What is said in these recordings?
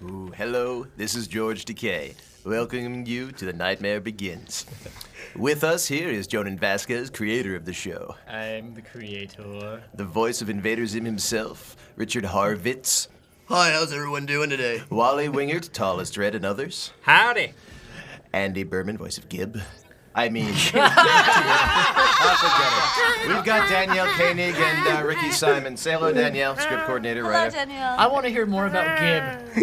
Ooh, hello, this is George Decay, welcoming you to The Nightmare Begins. With us here is Jonan Vasquez, creator of the show. I'm the creator. The voice of Invader Zim himself, Richard Harvitz. Hi, how's everyone doing today? Wally Wingert, Tallest Red, and others. Howdy. Andy Berman, voice of Gib. I mean, I'll forget it. We've got Danielle Koenig and Ricky Simon. Say hello, Danielle, script coordinator, Hello, writer. Danielle. I want to hear more about Gib.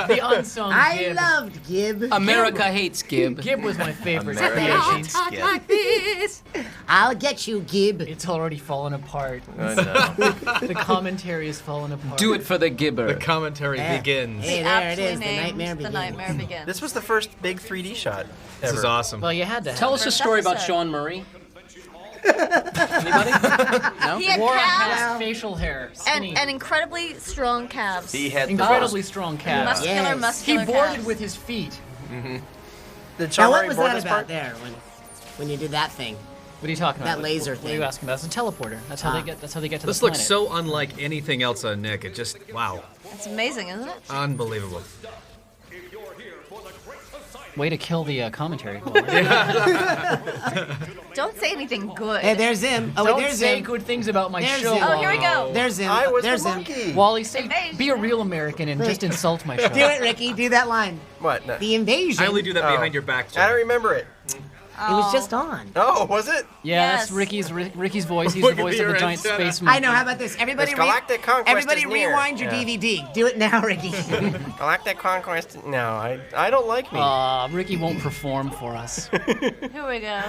The unsung I Gib. loved Gib. America hates Gib. Gib was my favorite America creation. hates Gib. I'll get you, Gib. It's already fallen apart. I know. The commentary is fallen apart. Do it for the Gibber. The commentary begins. Hey, It's there it aptly is. The named nightmare begins. The Nightmare Begins. This was the first big 3D shot This ever. is awesome. Well, you had to. Tell us a First story about episode. Sean Murray. Anybody? No? He had Wore calves has facial hair. Skinny. and incredibly strong calves. He had incredibly strong calves. muscular, Yes. He muscular boarded calves. with his feet. Did Now, Sean what Murray was board that this about part? there when you did that thing? What are you talking about? That laser What are you thing. asking about? It's a teleporter. That's how they get. That's how they get to This the looks planet. so unlike anything else on Nick. It just, wow. It's amazing, isn't it? Unbelievable. Way to kill the commentary. Don't say anything good. Hey, there's him. Oh, wait, Don't there's say him. good things about my There's show. him. Oh, here we go. There's him. I was there's the him. monkey. Wally, say, Invasion. be a real American and just insult my show. Do it, Ricky. Do that line. What? No. The invasion. I only do that behind your back, I don't Jim. remember it. It was just on. Oh, was it? Yeah, Yes. that's Ricky's voice. He's Look the at voice your of the giant antenna. space monkey. I know. How about this? Everybody, This Galactic Conquest everybody is near. rewind your Yeah. DVD. Do it now, Ricky. Galactic Conquest? No, I don't like me. Ricky won't perform for us. Here we go.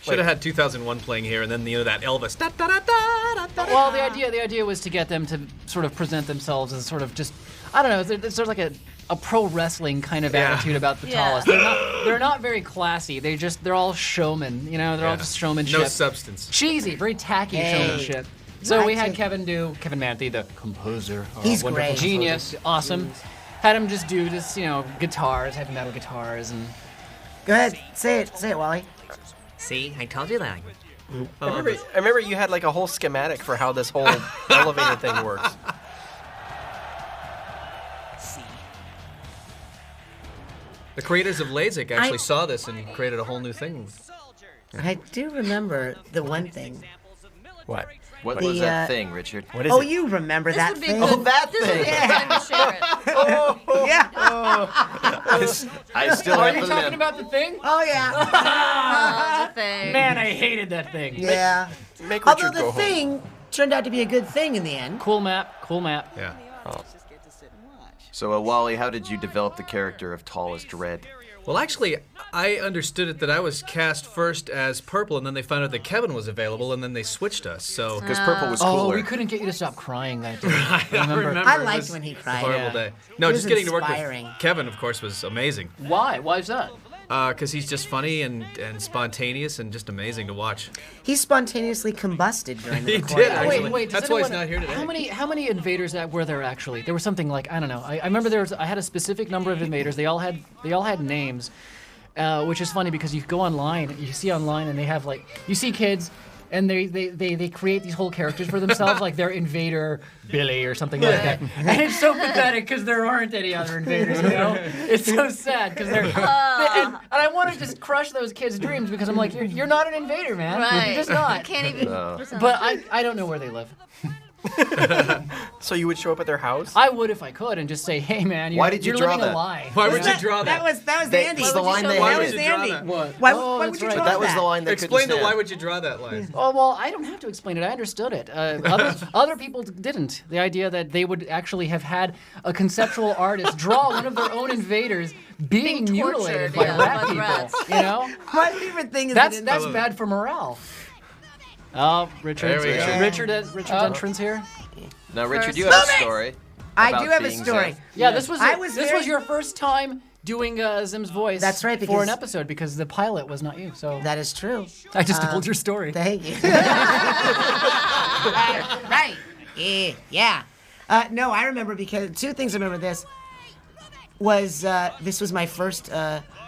Should have had 2001 playing here, and then that Elvis. Da, da, da, da, da, da. Well, the idea was to get them to sort of present themselves as sort of just, I don't know, it's sort of like a pro wrestling kind of Yeah. attitude about the Yeah. tallest. They're not very classy. They're all showmen. You know, they're all just showmanship. No substance. Cheesy, very tacky Hey. showmanship. So Right, we had so- Kevin Manthey, the composer. He's wonderful great. genius, awesome. Had him just do guitars, heavy metal guitars, and Go ahead. Say it, Wally. See, I told you that. I remember you had like a whole schematic for how this whole elevator thing works. The creators of LASIK actually saw this and created a whole new thing. I do remember the one thing. What? What The, was that uh, thing, Richard? What is Oh, it? you remember This that would be thing? good. Oh, that This would be thing. a good time to share it. Yeah. I still are have you the talking limp. about the thing? Oh, yeah. Oh, the thing. Man, I hated that thing. Yeah. Make Although Richard the go home. thing turned out to be a good thing in the end. Cool map. Yeah. So, Wally, how did you develop the character of Tallest Red? Well, actually, I understood it that I was cast first as Purple, and then they found out that Kevin was available, and then they switched us. So Because purple was Oh, cooler. we couldn't get you to stop crying that day. I remember. I it liked was when he a cried. horrible Yeah. day. No, It just was getting to work inspiring. with Kevin, of course, was amazing. Why? Why is that? Because he's just funny and spontaneous and just amazing to watch. He spontaneously combusted during the He recording. did, actually. Wait. That's does why he's anyone- not here today. How many invaders were there actually? There was something like, I don't know. I remember I had a specific number of invaders. They all had names, which is funny because you go online, you see online, and they have you see kids. And they create these whole characters for themselves, like they're Invader Billy or something like that. And it's so pathetic because there aren't any other invaders, you know? It's so sad because and I want to just crush those kids' dreams because I'm like, you're not an invader, man. Right. You're just not. You can't even. But I don't know where they live. So you would show up at their house? I would if I could and just say, hey man, Why did you you're draw living that? a lie. Why would you That- draw that? That was They- Andy. it's the line they That hated. was Why would you draw Andy. that? What? Why Oh, would that's you right. draw That was that? the line they Explain couldn't why stand. would you draw that line? Oh, well, I don't have to explain it. I understood it. Other people didn't. The idea that they would actually have had a conceptual artist draw one of their own invaders being Being mutilated tortured, by yeah, rat by the people. rats. You know? My favorite thing is That's that that's bad for morale. Oh, Richard's There we go. Richard's entrance here. Now, Richard, First- you have a Movie! story. I about do have a being story. Zeph. Yeah, this was I was this very- was your first time doing Zim's voice. That's right, for because- an episode because the pilot was not you. So That is true. I just told your story. Thank you. Right. Yeah. No, I remember because two things I remember this was this was my first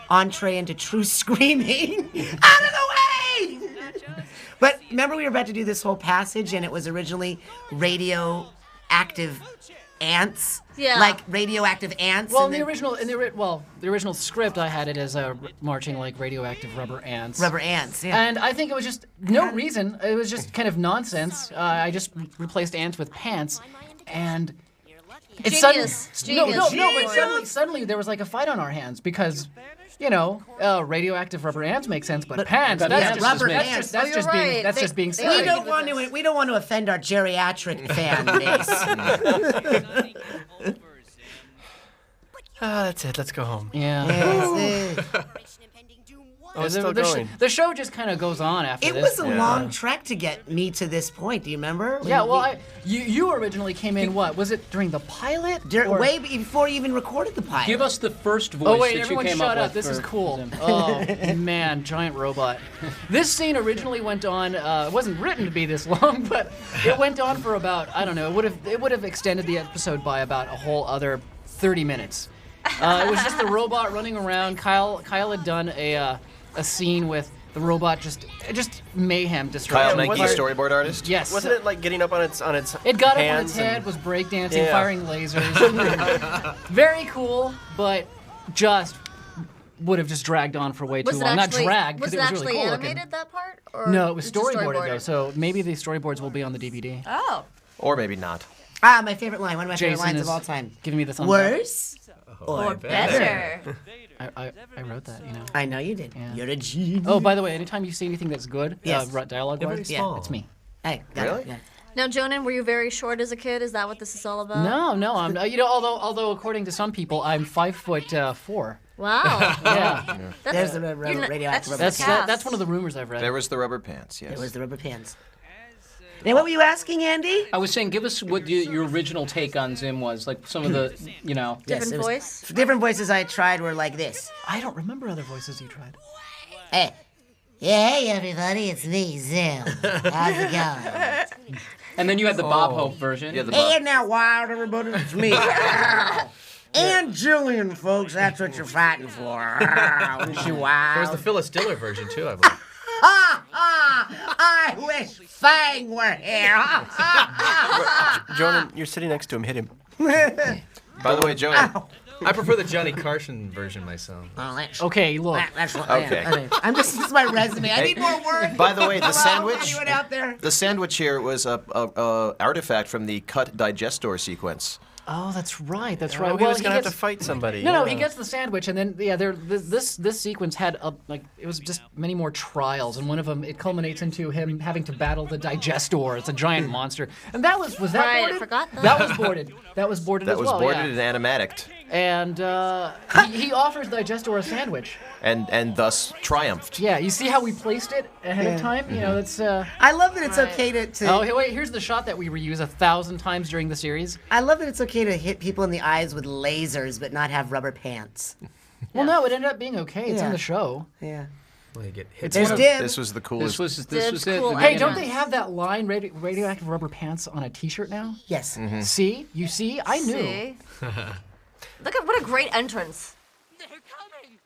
entree into true screaming. Out of the way! But remember we were about to do this whole passage and it was originally radioactive ants. Yeah. Like radioactive ants. Well, and in the then- original script, I had it as marching like radioactive rubber ants. Rubber ants, yeah. And I think it was just no reason. It was just kind of nonsense. I just replaced ants with pants, and it's Genius. No, Genius. but suddenly there was like a fight on our hands because, radioactive rubber ants make sense, but pants. but That's ants just, rubber that's ants. just, that's Oh, just you're being right. that's They- just being they silly. we don't want to offend our geriatric fan base. That's it. Let's go home. Yeah. Oh, it's still going. The show just kind of goes on after It this. was a long trek to get me to this point. Do you remember? Yeah, well, you originally came in, what? Was it during the pilot? Or- Way before you even recorded the pilot. Give us the first voice Oh, wait, that you everyone came shut up up. with This is for cool. Zim. Oh, man, giant robot. This scene originally went on, it wasn't written to be this long, but it went on for about, I don't know, it would have extended the episode by about a whole other 30 minutes. It was just the robot running around. Kyle had done a scene with the robot just mayhem Kyle destruction. Menke, storyboard artist. Yes. Wasn't it like getting up on its It got up on hands its head, and- was breakdancing, Yeah. firing lasers. Very cool, but just would have just dragged on for way too Was it long. actually, Not dragged, was because it it was actually really cool animated, looking. that part? Or No, it was just storyboarded though, so maybe the storyboards will be on the DVD. Oh. Or maybe not. my favorite line. One of my favorite Jason lines is of all time. giving me the thumbs Worse Or better. up. I wrote that, I know you did. Yeah. You're a genius. Oh, by the way, anytime you see anything that's good, Yes. dialogue-wise, small. it's me. Hey, got Really? it, yeah. Now, Jonan, were you very short as a kid? Is that what this is all about? No, I'm although according to some people, I'm 5'4". Wow. Yeah, That's, There's the you're not- radioactive rubber that's pants. that's one of the rumors I've read. There was the rubber pants, yes. It was the rubber pants. Now, what were you asking, Andy? I was saying, give us what your original take on Zim was, like some of the, Different Yes, it was- voice? Different voices I tried were like this. I don't remember other voices you tried. Hey. Yeah, hey, everybody, it's me, Zim. How's it going? And then you had the Bob Hope version. Yeah, the Hey, Bob. and now, wild, everybody, it's me. And Jillian, folks, that's what you're fighting for. Isn't she wild? There's the Phyllis Diller version too, I believe. I wish Fang were here. Jonan, you're sitting next to him. Hit him. By the way, Joey. I prefer the Johnny Carson version myself. Oh, that's, Okay, look. that's what Okay. this is my resume. I need more work. By the way, the Hello, sandwich. anyone out there? The sandwich here was a artifact from the cut digestor sequence. Oh, that's right. That's right. Well, he was gonna have to fight somebody. No, he gets the sandwich, and then this sequence had it was just many more trials, and one of them it culminates into him having to battle the digestor. It's a giant monster, and that was that Right, I boarded? forgot that. That was boarded. That was boarded That as was well. boarded yeah. in Animatic, And he offers digestor a sandwich. and thus triumphed. Yeah, you see how we placed it ahead of time? You know, that's. I love that it's okay to. Oh, hey, wait! Here's the shot that we reuse 1,000 times during the series. I love that it's okay to hit people in the eyes with lasers, but not have rubber pants. Well, no, it ended up being okay. It's Yeah. in the show. Yeah. Well, you get hit. There's one of- Dib. This was the coolest. This was Dib's it. cool. the Hey, beginning. don't they have that line, radioactive rubber pants, on a T-shirt now? Yes. See? You see? I knew. See? Look at what a great entrance. They're coming!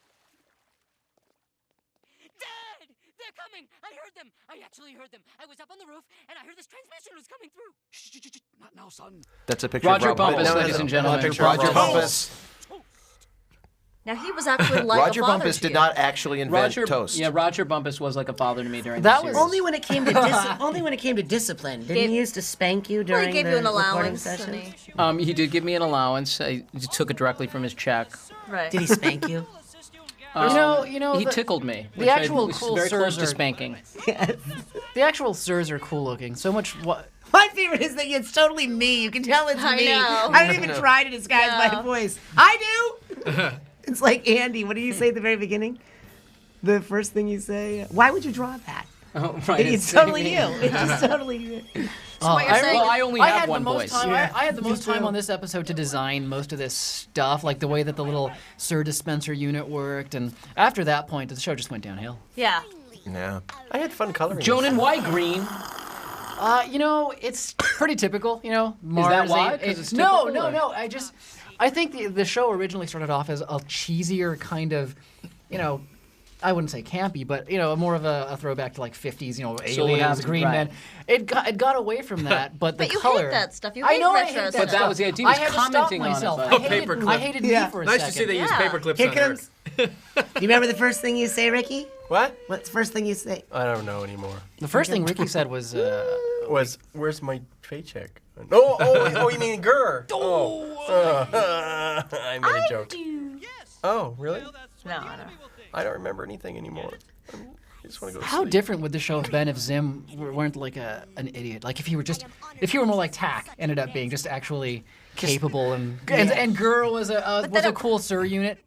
Dad! They're coming! I heard them! I actually heard them. I was up on the roof and I heard this transmission was coming through. Shh, shh, shh, shh. Not now, son. That's a picture Roger of Rob Bumpus, Bumpus. ladies and gentlemen. Roger Bumpus. Now he was actually like Roger a father Bumpus to did you. not actually invent toast. Yeah, Roger Bumpus was like a father to me during That the was- series. Only when it came to only when it came to discipline. Didn't Gave- he used to spank you Well, during he gave the you an recording allowance. And sessions? He did give me an allowance. I took it directly from his check. right. Did he spank you? You know, He the- tickled me. the which I actual was cool very close sirs to are- spanking. The actual sirs are cool looking. So much. What? My favorite is that it's totally me. You can tell it's I me. know. I don't even try to disguise my No. voice. I do. It's like Andy. What do you say at the very beginning? The first thing you say. Why would you draw that? Oh, right. It's totally you. It's just totally you. So what you're saying? Well, I only I have had one the most voice. time. Yeah. I had the most time on this episode to design most of this stuff, like the way that the little Sir Dispenser unit worked, and after that point, the show just went downhill. Yeah. Yeah. I had fun coloring. Jonan, why green? It's pretty typical. Mars. that why? 'Cause it's no, typical, no, or- no. I think the show originally started off as a cheesier kind of, I wouldn't say campy, but more of a throwback to like 50s, So it aliens, happens, green right. men. It got away from that, but the But you color. hate that stuff. You I hate know I retro hate that stuff. But that was the idea. He I was had to stop commenting on it, myself. but- I hated, Paperclip. I hated Yeah. me for a Nice second. to see they use Yeah. paper clips Here on comes. Do you remember the first thing you say, Ricky? What? What's the first thing you say? I don't know anymore. The first thing Ricky said was, Where's my paycheck? Oh, you mean Gurr? I made a joke. Oh, really? No, I don't. I don't remember anything anymore. I just want to go to how sleep. different would the show have been if Zim weren't like an idiot? Like if he were more like Tack, ended up being just actually capable and Gurr was a cool Sir unit.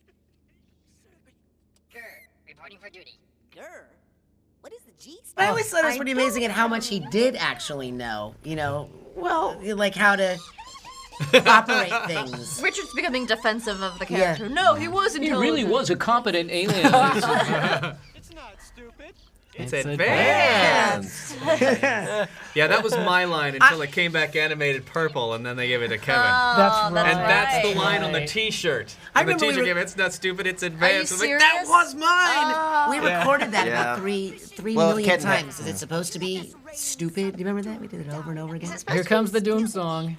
Reporting for duty. Grr. What is the G I always thought it was pretty amazing at how much he did actually know. Like how to operate things. Richard's becoming defensive of the character. No, he was He intelligent. really was a competent alien. It's advanced. Yeah, that was my line until it came back animated purple, and then they gave it to Kevin. That's right. And that's the line on the Right. T-shirt. I And the remember we T-shirt were- gave it's not stupid, it's advanced. I'm like, serious? that was mine. We recorded that Yeah. about three Well, million Ken- times. Is it supposed to be stupid? Do you remember that? We did it over and over again. Here comes the Doom song.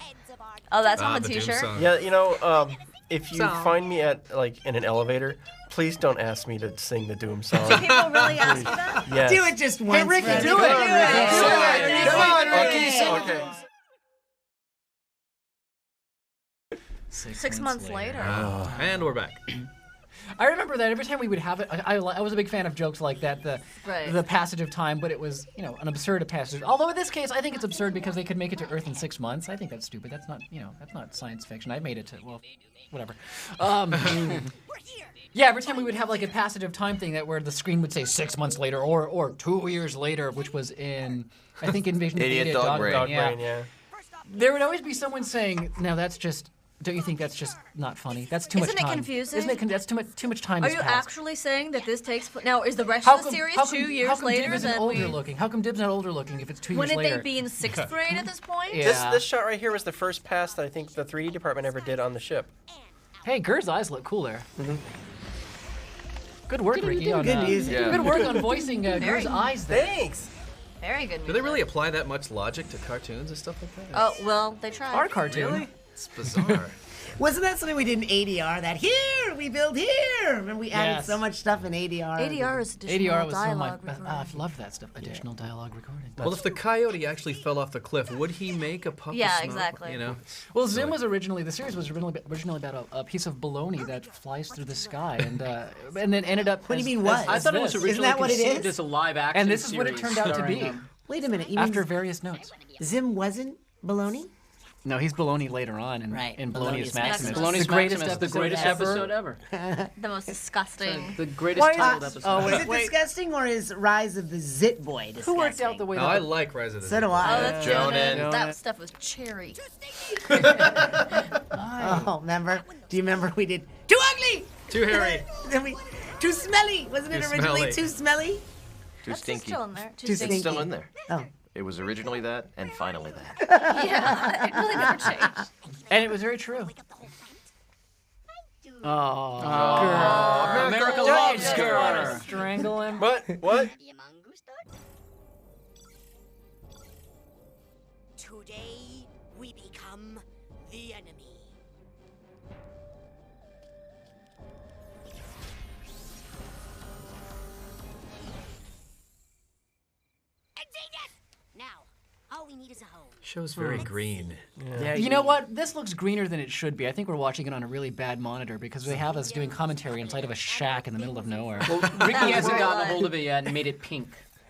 Oh, that's on the Doom T-shirt. song. Yeah, if you find me in an elevator, please don't ask me to sing the Doom song. People really ask you that? Yes. Do it just once. Ricky, Fred. do it. Come on, Ricky. Okay. 6 months later. And we're back. I remember that every time we would have it, I was a big fan of jokes like that, Right. the passage of time, but it was, an absurd passage. Although in this case, I think it's absurd because they could make it to Earth in 6 months. I think that's stupid. That's not, that's not science fiction. I made it to, well, whatever. Yeah, every time we would have like a passage of time thing where the screen would say 6 months later or 2 years later, which was in, I think, Invasion of the Idiot Idiot Dog Brain. Dog yeah. brain, yeah. There would always be someone saying, "No, that's just. Don't you think that's just not funny? That's too much Isn't it time. confusing? Isn't it? That's too much time. Are has you passed. actually saying that this takes now? Is the rest of the series 2 years how come later Dib isn't than older we? looking? How come Dib's not older looking if it's 2 years Wouldn't later? they be in 6th grade at this point? Yeah. This shot right here was the first pass that I think the 3D department ever did on the ship. Hey, Gur's eyes look cool there. Good work, Ricky. On, Good music. Yeah. Good work on voicing Gur's eyes there. Thanks. Very good. Do they really apply that much logic to cartoons and stuff like that? Oh well, they tried. Our cartoon. It's bizarre. Wasn't that something we did in ADR? That here we build here, and we added Yes. so much stuff in ADR. ADR is additional ADR was some of my. dialogue recording. I've loved that stuff. Additional dialogue recording. Well, if the coyote actually fell off the cliff, would he make a puff Yeah, of smoke? exactly. Well, Zim was originally the series was originally about a piece of bologna that flies through the sky and then ended up. What do you mean, what? I thought it was this. originally that what it conceived is? as a live action And this is what it series turned out to starring, be. Wait a minute. You After mean various notes. Zim wasn't baloney? No, he's baloney later on in Right, Baloney is Baloney is Maximus. Maximus. the greatest Maximus, episode, the greatest episode ever. The most disgusting. The greatest titled episode. Oh, Is it disgusting or is Rise of the Zit Boy disgusting? Who worked out the way No, I that? like Rise of the So do Oh, I. that's Jonan. Jonan. That stuff was cherry. Oh, remember? Do you remember we did Too Ugly? Too hairy. Then we Too Smelly. Wasn't it Too originally smelly. Too Smelly? Too That's stinky. still in there. Too Too stinky. It's still in there. Oh. It was originally that, and finally that. Yeah, it really never changed. And it was very true. Oh, America loves Gurr. strangle him. What? Today we become the enemy. Now, all we need is a home. Show's very green. You know what? This looks greener than it should be. I think we're watching it on a really bad monitor because they have us doing commentary inside of a shack in the middle of nowhere. Ricky hasn't gotten a hold of it yet and made it pink.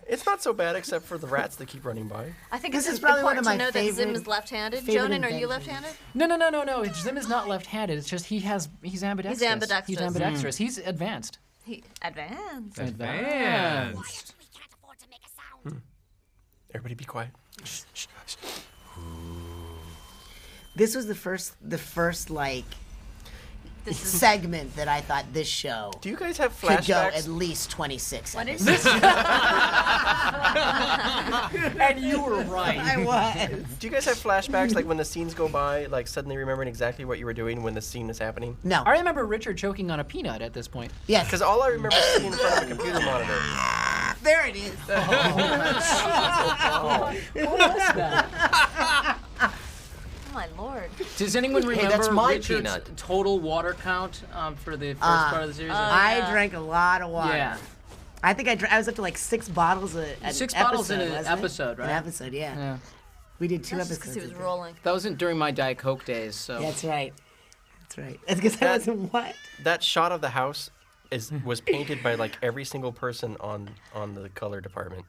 It's not so bad except for the rats that keep running by. I think This it's is probably one important of to my know that Zim favorite- is left-handed. favorite Jonan, are you inventions. left-handed? No. Zim is not left-handed. It's just he's ambidextrous. He's ambidextrous. He's ambidextrous. He's advanced. He advanced. Advanced. We can't afford to make a sound. Everybody be quiet. This was the first like segment that I thought this show Do you guys have could go flashbacks? at least 26 What is episodes. And you were right. I was. Do you guys have flashbacks, like when the scenes go by, like suddenly remembering exactly what you were doing when the scene is happening? No. I remember Richard choking on a peanut at this point. Yes. Because all I remember is seeing in front of a computer monitor. There it is. What was that? Oh my lord. Does anyone remember that's my Richard's peanut. total water count for the first part of the series? I drank a lot of water. Yeah. I think I was up to like 6 bottles an 6 episode, bottles in an wasn't it? episode, right? An episode, yeah. Yeah. We did 2 That's just episodes. because he was I think. rolling. That wasn't during my Diet Coke days, so. That's right. That's right. That's because I wasn't what? That shot of the house was painted by like every single person on the color department.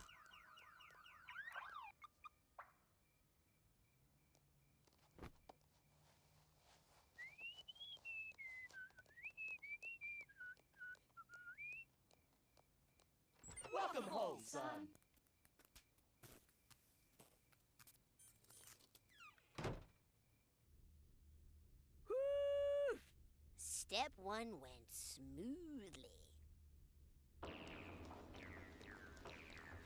Welcome home, son. Step 1 went smoothly.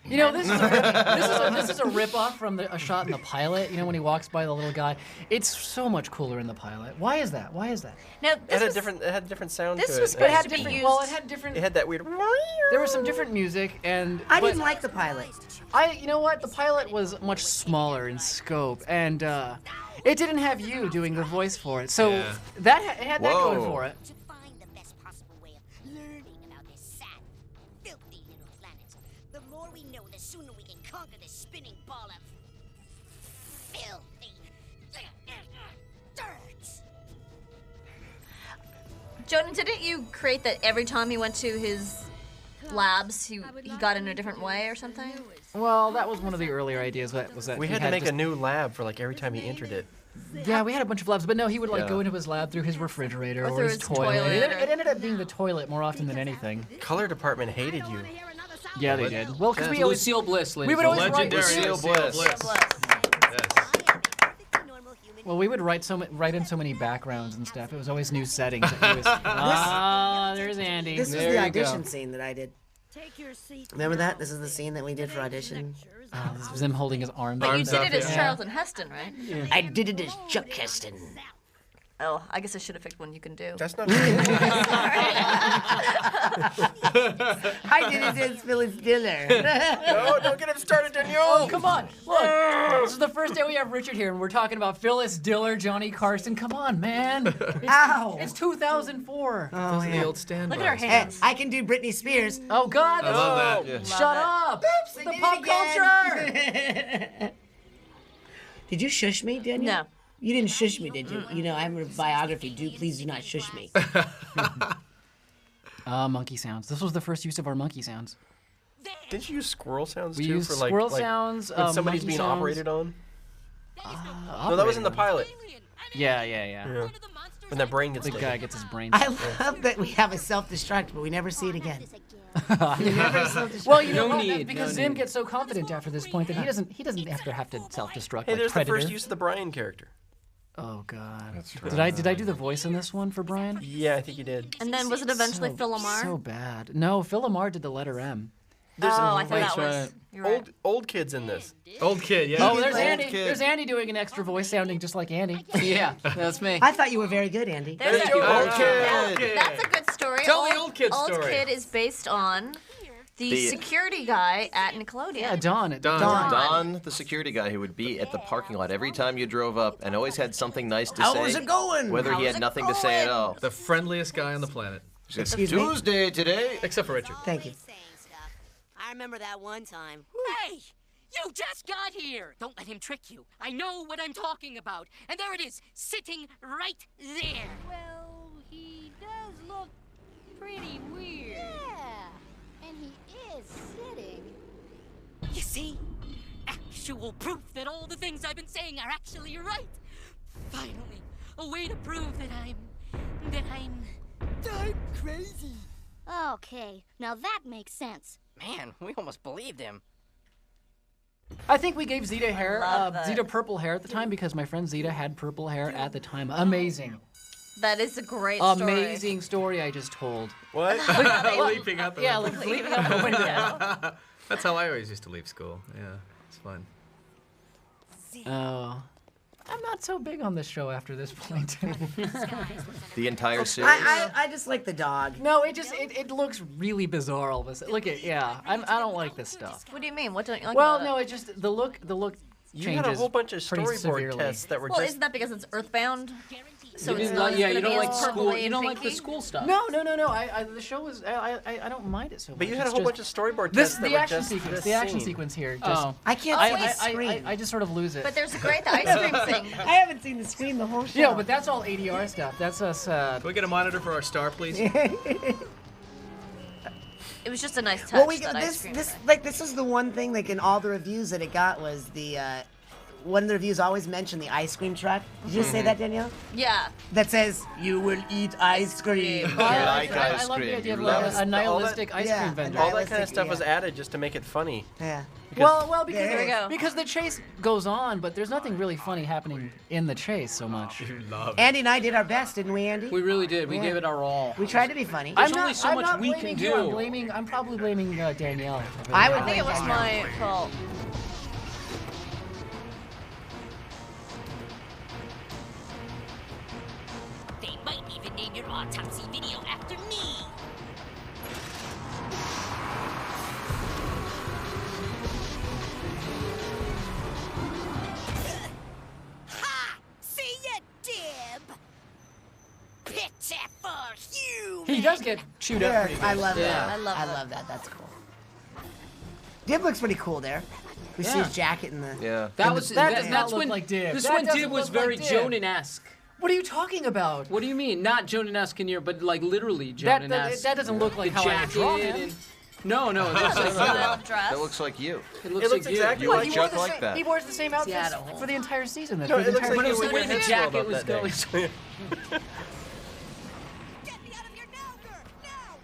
You know, this is a rip-off from a shot in the pilot. You know, when he walks by the little guy. It's so much cooler in the pilot. Why is that? Why is that? Now, It had a different sound this to was it. supposed It had to be different. used. Well, it had different. It had that weird. There was some different music, and I but didn't like the pilot. you know what? The pilot was much smaller in scope, and it didn't have you doing the voice for it. So Yeah. it had that going Whoa. for it. To find the best possible way of learning about this sad, filthy little planet. The more we know, the sooner we can conquer this spinning ball of filthy dirt. Jonah, didn't you create that every time he went to his labs, he got in a different way or something? Well, that was one of the earlier ideas. Was that We he had to make just- a new lab for like every time he entered it. Yeah, we had a bunch of labs, but no, he would like Yeah. go into his lab through his refrigerator Or or, through his his toilet. toilet, It or- ended up being the toilet more often than anything. Color department hated you. Yeah, they did. Well, because we always Lucille Bliss, ladies. we would and always write. Legendary Lucille Lucille Bliss. Well, we would write in so many backgrounds and stuff. It was always new settings. That he was, there's Andy. This was there the you go. audition scene that I did. Remember that? This is the scene that we did for audition. This was him holding his arms. But you up. did it as Yeah. Charlton Heston, right? I did it as Chuck Heston. Oh, I guess I should have picked one you can do. That's not. I did it as Phyllis Diller. No, don't get him started, Danielle. Oh, come on. Look, this is the first day we have Richard here, and we're talking about Phyllis Diller, Johnny Carson. Come on, man. Ow. It's 2004. Oh, Those are the yeah. old standbys. Look at her Hey, hands. I can do Britney Spears. Oh, God. I love that. Yeah. Shut up. I The did pop it culture. Did you shush me, Daniel? No. You didn't shush me, did you? You know, I have a biography. Please do not shush me. Monkey sounds. This was the first use of our monkey sounds. Didn't you use squirrel sounds We too used for like squirrel like sounds, when somebody's monkey being sounds. operated on? No, that was in the pilot. Yeah. Yeah. When that brain gets The taken. guy gets his brain. I love that we have a self-destruct, but we never see it again. We never self-destruct. Well, you know No what? That's need, because no Zim need. gets so confident after this point that he doesn't have to self-destruct Hey, like there's Predator. the first use of the Brian character. Oh God. Did I do the voice in this one for Brian? Yeah, I think you did. And then was it eventually Phil Lamar? So bad. No, Phil Lamar did the letter M. Oh, I thought that That's was. right. You're right. Old kids in this. Old kid, yeah. Oh, there's Old Andy. kid. There's Andy doing an extra voice sounding just like Andy. Yeah, that's me. I thought you were very good, Andy. There's Thank a- you. Old kid. That's a good story. Tell the old kid Old story. Kid is based on the security guy at Nickelodeon. Yeah, Don. Don, the security guy who would be at the parking lot every time you drove up and always had something nice to say. How's it going? Whether he How's had it nothing to say at going? all. The friendliest guy on the planet. It's Excuse me? Tuesday today. Except for Richard. Thank you. Saying stuff. I remember that one time. Hey! You just got here! Don't let him trick you. I know what I'm talking about. And there it is, sitting right there. Well, he does look pretty weird. Yeah, and he is sitting. You see? Actual proof that all the things I've been saying are actually right. Finally, a way to prove that I'm crazy. Okay, now that makes sense. Man, we almost believed him. I think we gave Zeta hair, love that. Zeta purple hair at the time because my friend Zeta had purple hair at the time. Amazing. That is a great story. Amazing story I just told. What? Leaping out the Yeah, window. like leaving out the window. That's how I always used to leave school. Yeah, it's fun. Oh. I'm not so big on this show after this point. The entire series. I just like the dog. No, it looks really bizarre all of a sudden. Look at I don't like this stuff. What do you mean? What don't you like Well, about no, it? it just the look You changes had a whole bunch of pretty storyboard severely. tests that were Well, just. isn't that because it's Earthbound? So You it's didn't not like, yeah, gonna you don't be like as school. purpley You and don't like the pinky? school stuff. No. The show was I don't mind it so much. But you had a It's whole just- bunch of storyboard This tests that the were action just sequence. this The action scene. sequence here. Just, Oh. I can't see the screen. I just sort of lose it. But there's a great the ice cream thing. I haven't seen the screen the whole show. Yeah, but that's all ADR stuff. That's us. Can we get a monitor for our star, please? It was just a nice touch. Well, we that ice this cream. this is the one thing like in all the reviews that it got was the one of the reviews always mentioned the ice cream truck. Did you say that, Danielle? Yeah. That says you will eat ice cream. like I ice love the cream. idea of You like love a nihilistic ice yeah, cream vendor. All that kind of Nihilistic, stuff was yeah. added just to make it funny. Yeah. Well, because There we go. because the chase goes on, but there's nothing really funny happening in the chase so much. Andy and I did our best, didn't we, Andy? We really did. We Yeah. gave it our all. We tried to be funny. There's only so much not we blaming can you, do. I'm probably blaming Danielle. I would I think it was my fault. They might even name your autopsy video after me. Ha! See ya, Dib! Pitiful human! He does get chewed up Yeah, pretty good. I love that. I love that. love that. That's cool. Dib looks pretty cool there. We see his jacket in the. Yeah. That was That does not that's look when like Dib. This That one doesn't Dib was look like very Dib. Jonan-esque. What are you talking about? What do you mean? Not Jonan-esque in your, but like literally That, Jonan-esque. that doesn't look like The how I would draw jacket him. and no, it looks That's a like style dress. That looks like you. it looks It looks like you. exactly You like look He wore just the like same- that. He wore the same outfit Seattle. for the entire season. No, for it the looks entire like But it you was were the way in the Hits jacket World was that day. going. Get me out of here now, Gert! Now!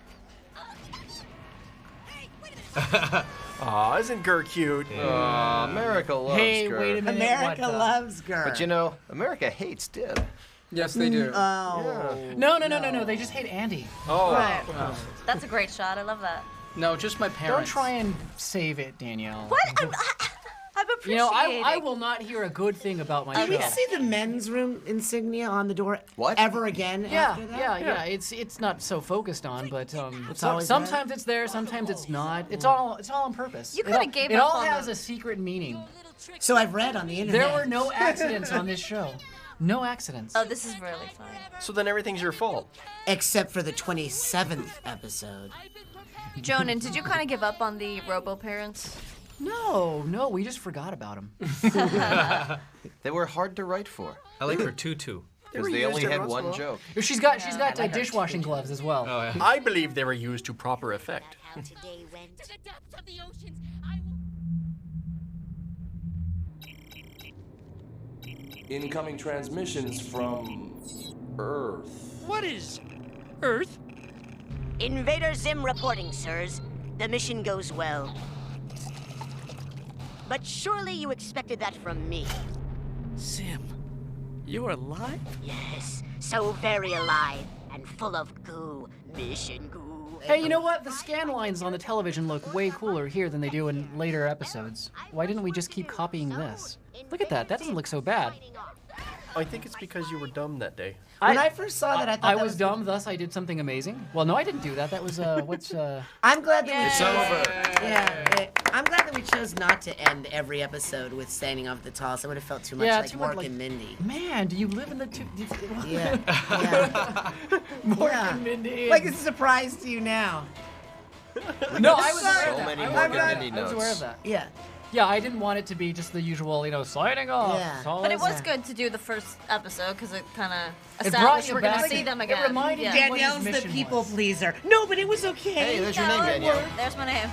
Hey, wait a minute! Aw, isn't Gert cute? Aw, America loves Hey, Gert. wait a minute. America what the- loves Gert. But you know, America hates Dib. Yes, they do. Oh. No. They just hate Andy. Oh, Right. That's a great shot. I love that. No, just my Don't parents. try and save it, Danielle. What? I'm appreciating. You know, I will not hear a good thing about my Did we show. see the men's room insignia on the door What? ever again Yeah, after that? yeah. It's not so focused on, but always sometimes it's there, sometimes it's not. It's all on purpose. You It coulda all- gave It up all on has the- a secret meaning. So I've read on the internet. There were no accidents on this show. No accidents. Oh, this is really fun. so then everything's your fault. Except for the 27th episode. Jonan, did you kind of give up on the Robo parents? No, we just forgot about them. They were hard to write for I like her tutu. because they only used had every once in a one while. joke. She's got dishwashing gloves as well. Oh yeah. I believe they were used to proper effect. How today went. To the depths of the oceans, I will. Incoming transmissions from Earth. What is Earth? Invader Zim reporting, sirs. The mission goes well. But surely you expected that from me. Zim, you're alive? Yes, so very alive and full of goo. Mission goo. Hey, you know what? The scan lines on the television look way cooler here than they do in later episodes. Why didn't we just keep copying this? Look at that. That doesn't look so bad. I think it's because you were dumb that day. When I first saw that, I thought I that was dumb, thus I did something amazing. Well, no, I didn't do that. That was what's I'm glad that It's we chose. over. Yeah, I'm glad that we chose not to end every episode with standing off the tallest. It would have felt too much Yeah, like too much Mork like- and Mindy. Man, do you live in the two? Yeah, yeah. Mork Yeah. and Mindy. Like it's a surprise to you now. No, I was aware So of that. many I was Mork aware and of Mindy that. I was aware notes. of that. Yeah. Yeah, I didn't want it to be just the usual, signing off. Yeah. It's all But it was over. good to do the first episode because it kind of It brought established you we're going to back. see them It again. reminded yeah. you what his Danielle's the mission people was. pleaser. No, but it was okay. Hey, there's your No, name, it Danielle. worked. There's my name.